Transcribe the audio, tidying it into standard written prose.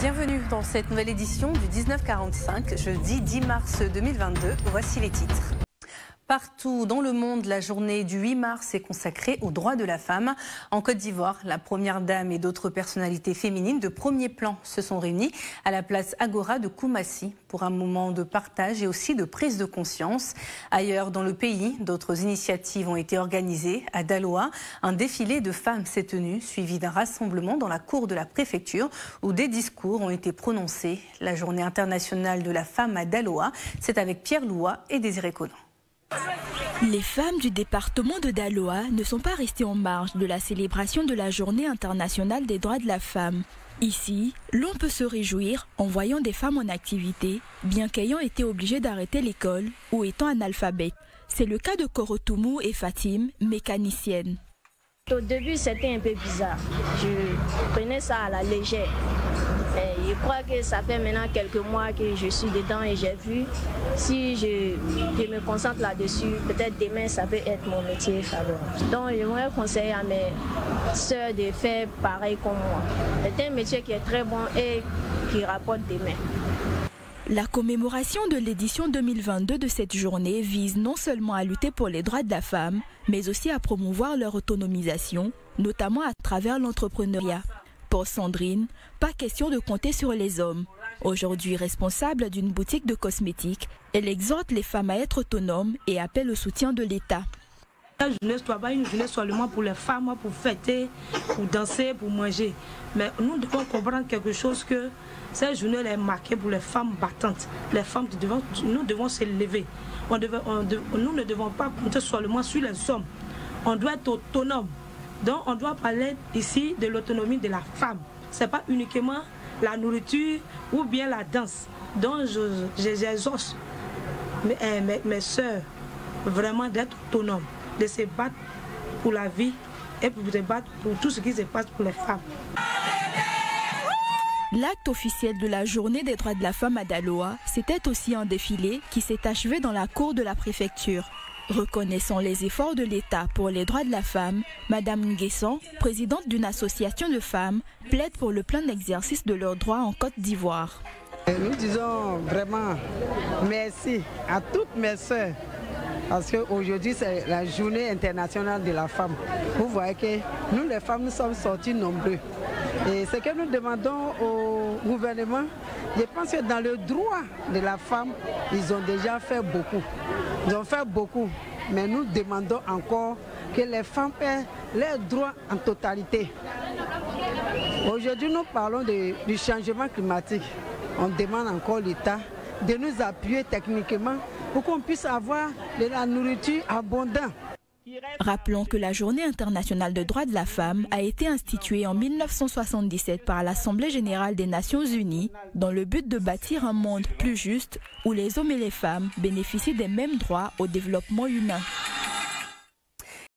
Bienvenue dans cette nouvelle édition du 1945, jeudi 10 mars 2022. Voici les titres. Partout dans le monde, la journée du 8 mars est consacrée aux droits de la femme. En Côte d'Ivoire, la première dame et d'autres personnalités féminines de premier plan se sont réunies à la place Agora de Koumassi pour un moment de partage et aussi de prise de conscience. Ailleurs dans le pays, d'autres initiatives ont été organisées. À Daloa, un défilé de femmes s'est tenu, suivi d'un rassemblement dans la cour de la préfecture où des discours ont été prononcés. La journée internationale de la femme à Daloa, c'est avec Pierre Loua et Désiré Conan. Les femmes du département de Daloa ne sont pas restées en marge de la célébration de la Journée internationale des droits de la femme. Ici, l'on peut se réjouir en voyant des femmes en activité, bien qu'ayant été obligées d'arrêter l'école ou étant analphabètes. C'est le cas de Korotoumou et Fatim, mécaniciennes. Au début, c'était un peu bizarre. Je prenais ça à la légère. Mais je crois que ça fait maintenant quelques mois que je suis dedans et j'ai vu, si je me concentre là-dessus, peut-être demain ça peut être mon métier favorable. Donc j'aimerais conseiller à mes sœurs de faire pareil comme moi. C'est un métier qui est très bon et qui rapporte des mains. La commémoration de l'édition 2022 de cette journée vise non seulement à lutter pour les droits de la femme, mais aussi à promouvoir leur autonomisation, notamment à travers l'entrepreneuriat. Pour Sandrine, pas question de compter sur les hommes. Aujourd'hui responsable d'une boutique de cosmétiques, elle exhorte les femmes à être autonomes et appelle au soutien de l'État. La journée ne soit pas une journée seulement pour les femmes, pour fêter, pour danser, pour manger. Mais nous devons comprendre quelque chose, que cette journée est marquée pour les femmes battantes. Les femmes, nous devons s'élever. Nous ne devons pas compter seulement sur les hommes. On doit être autonome. Donc on doit parler ici de l'autonomie de la femme. Ce n'est pas uniquement la nourriture ou bien la danse. Donc j'exhorte mes soeurs vraiment d'être autonomes, de se battre pour la vie et pour se battre pour tout ce qui se passe pour les femmes. L'acte officiel de la Journée des droits de la femme à Daloa, c'était aussi un défilé qui s'est achevé dans la cour de la préfecture. Reconnaissant les efforts de l'État pour les droits de la femme, Madame Nguessan, présidente d'une association de femmes, plaide pour le plein exercice de leurs droits en Côte d'Ivoire. Nous disons vraiment merci à toutes mes sœurs, parce qu'aujourd'hui c'est la journée internationale de la femme. Vous voyez que nous les femmes, nous sommes sortis nombreux. Et ce que nous demandons au gouvernement, je pense que dans le droit de la femme, ils ont déjà fait beaucoup. Ils ont fait beaucoup, mais nous demandons encore que les femmes aient leurs droits en totalité. Aujourd'hui, nous parlons du changement climatique. On demande encore l'État de nous appuyer techniquement pour qu'on puisse avoir de la nourriture abondante. Rappelons que la Journée internationale des droits de la femme a été instituée en 1977 par l'Assemblée générale des Nations unies dans le but de bâtir un monde plus juste où les hommes et les femmes bénéficient des mêmes droits au développement humain.